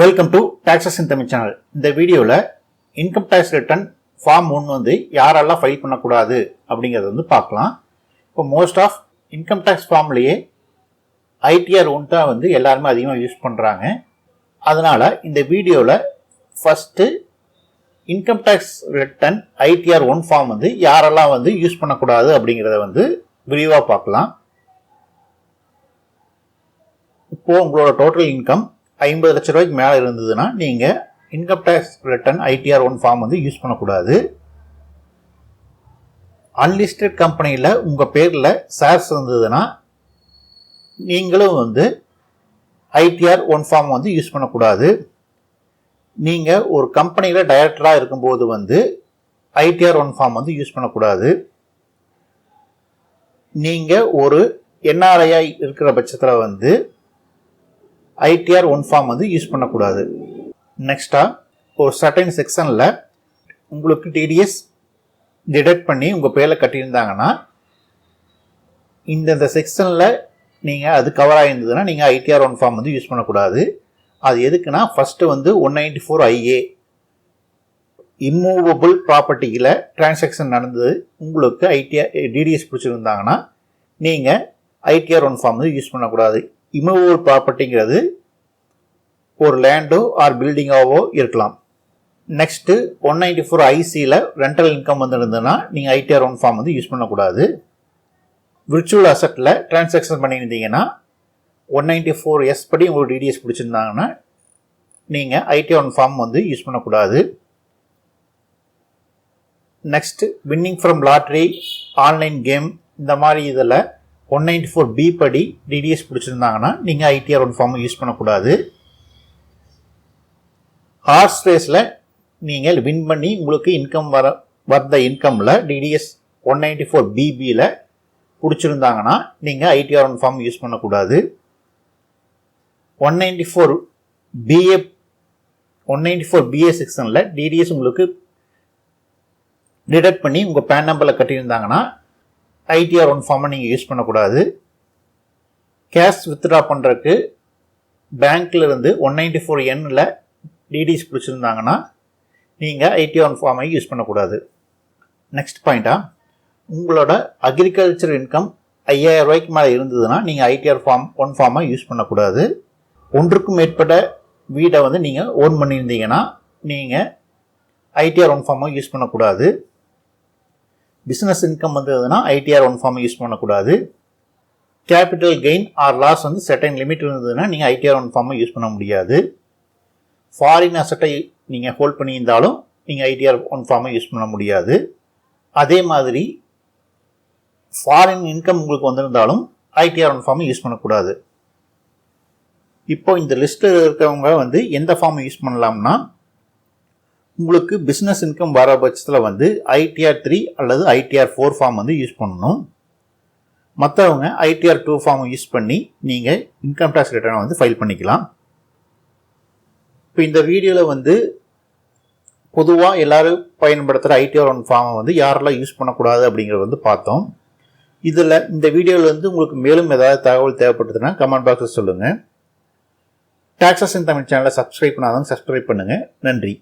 Welcome to taxes in Tamil channel. இந்த வீடியோவில் income tax return form 1 வந்து யாரெல்லாம் ஃபைல் பண்ணக்கூடாது அப்படிங்கிறது வந்து பார்க்கலாம். இப்போ மோஸ்ட் ஆஃப் இன்கம் டேக்ஸ் ஃபார்ம்லேயே ITR 1 தான் வந்து எல்லாருமே அதிகமாக யூஸ் பண்ணுறாங்க. அதனால் இந்த வீடியோவில் first income tax return ITR 1 form வந்து யாரெல்லாம் வந்து யூஸ் பண்ணக்கூடாது அப்படிங்கிறத வந்து விரிவாக பார்க்கலாம். இப்போது உங்களோட டோட்டல் இன்கம் 50 லட்ச ரூபாய்க்கு மேலே இருந்ததுன்னா நீங்கள் income tax return ITR 1 form வந்து யூஸ் பண்ணக்கூடாது. அன்லிஸ்டட் கம்பெனியில் உங்கள் பேரில் ஷேர்ஸ் இருந்ததுன்னா நீங்களும் வந்து ITR 1 ஃபார்ம் வந்து யூஸ் பண்ணக்கூடாது. நீங்கள் ஒரு கம்பெனியில் டைரக்டராக இருக்கும்போது வந்து ITR 1 ஃபார்ம் வந்து யூஸ் பண்ணக்கூடாது. நீங்கள் ஒரு NRI இருக்கிற பட்சத்தில் வந்து ITR 1 ஃபார்ம் வந்து யூஸ் பண்ணக்கூடாது. நெக்ஸ்ட்டாக ஒரு சர்டைன் செக்ஷனில் உங்களுக்கு TDS டிடெக்ட் பண்ணி உங்கள் பேரில் கட்டியிருந்தாங்கன்னா இந்த செக்ஷனில் நீங்கள் அது கவர் ஆகிருந்ததுன்னா நீங்கள் ITR 1 ஃபார்ம் வந்து யூஸ் பண்ணக்கூடாது. அது எதுக்குன்னா ஃபஸ்ட்டு வந்து 194IA இம்மூவபிள் ப்ராப்பர்ட்டியில் டிரான்சாக்ஷன் நடந்தது உங்களுக்கு DDS பிடிச்சிருந்தாங்கன்னா நீங்கள் ITR 1 ஃபார்ம் வந்து யூஸ் பண்ணக்கூடாது. இம்மூவபிள் ப்ராப்பர்ட்டிங்கிறது ஒரு லேண்டோ ஆர் பில்டிங்காவோ இருக்கலாம். நெக்ஸ்ட்டு 194ICயில் ரெண்டல் இன்கம் வந்து இருந்ததுன்னா நீங்கள் ITR 1 ஃபார்ம் வந்து யூஸ் பண்ணக்கூடாது. விர்ச்சுவல் அசட்டில் டிரான்சாக்ஷன் பண்ணியிருந்தீங்கன்னா 194S படி உங்களுக்கு DDS பிடிச்சிருந்தாங்கன்னா நீங்கள் ITR 1 ஃபார்ம் வந்து யூஸ் பண்ணக்கூடாது. Next winning from lottery, online game இந்த மாதிரி இதில் 194B படி DDS பிடிச்சிருந்தாங்கன்னா நீங்கள் ITR 1 ஃபார்ம் யூஸ் பண்ணக்கூடாது. ஹார்ஸ் ரேஸில் நீங்கள் வின் பண்ணி உங்களுக்கு இன்கம் வந்த இன்கமில் DDS 194BBயில் பிடிச்சிருந்தாங்கன்னா நீங்கள் ITR 1 ஃபார்ம் யூஸ் பண்ணக்கூடாது. 194BA செக்ஷனில் DDS உங்களுக்கு டிடெக்ட் பண்ணி உங்கள் பேன் நம்பரில் கட்டியிருந்தாங்கன்னா ITR 1 ஃபார்மை நீங்கள் யூஸ் பண்ணக்கூடாது. கேஷ் வித்ட்ரா பண்ணுறதுக்கு பேங்க்கில் இருந்து 194Nல DDS பிடிச்சிருந்தாங்கன்னா நீங்கள் ITR 1 ஃபார்மை யூஸ் பண்ணக்கூடாது. நெக்ஸ்ட் பாயிண்ட்டாக உங்களோட அக்ரிகல்ச்சர் இன்கம் 5000 ரூபாய்க்கு மேலே இருந்ததுன்னா நீங்கள் ITR 1 ஃபார்மை யூஸ் பண்ணக்கூடாது. ஒன்றுக்கும் மேற்பட்ட வீடை வந்து நீங்கள் ஓன் பண்ணியிருந்தீங்கன்னா நீங்கள் ITR 1 ஃபார்மை யூஸ் பண்ணக்கூடாது. பிஸ்னஸ் இன்கம் வந்ததுன்னா ITR 1 ஃபார்மை யூஸ் பண்ணக்கூடாது. கேபிட்டல் கெயின் ஆர் லாஸ் வந்து செர்டைன் லிமிட் இருந்ததுன்னா நீங்கள் ITR 1 ஃபார்மை யூஸ் பண்ண முடியாது. ஃபாரின் அசட்டை நீங்கள் ஹோல்ட் பண்ணியிருந்தாலும் நீங்கள் ITR 1 ஃபார்மை யூஸ் பண்ண முடியாது. அதே மாதிரி ஃபாரின் இன்கம் உங்களுக்கு வந்திருந்தாலும் ITR 1 ஃபார்மை யூஸ் பண்ணக்கூடாது. இப்போ இந்த லிஸ்ட்டில் இருக்கிறவங்க வந்து எந்த ஃபார்மை யூஸ் பண்ணலாம்னா உங்களுக்கு பிஸ்னஸ் இன்கம் வர பட்சத்தில் வந்து ITR 3 அல்லது ITR 4 ஃபார்ம் வந்து யூஸ் பண்ணணும். மற்றவங்க ITR 2 ஃபார்ம் யூஸ் பண்ணி நீங்கள் இன்கம் டேக்ஸ் ரிட்டர்னை வந்து ஃபைல் பண்ணிக்கலாம். இப்போ இந்த வீடியோவில் வந்து பொதுவாக எல்லோரும் பயன்படுத்துகிற ITR 1 ஃபார்மை வந்து யாரெல்லாம் யூஸ் பண்ணக்கூடாது அப்படிங்கிறத வந்து பார்த்தோம். இதில் இந்த வீடியோவில் வந்து உங்களுக்கு மேலும் ஏதாவது தகவல் தேவைப்பட்டதுன்னா கமெண்ட் பாக்ஸில் சொல்லுங்கள். டாக்ஸஸ் இன் தமிழ் சேனலை சப்ஸ்கிரைப் பண்ணாதவங்க சப்ஸ்கிரைப் பண்ணுங்கள். நன்றி.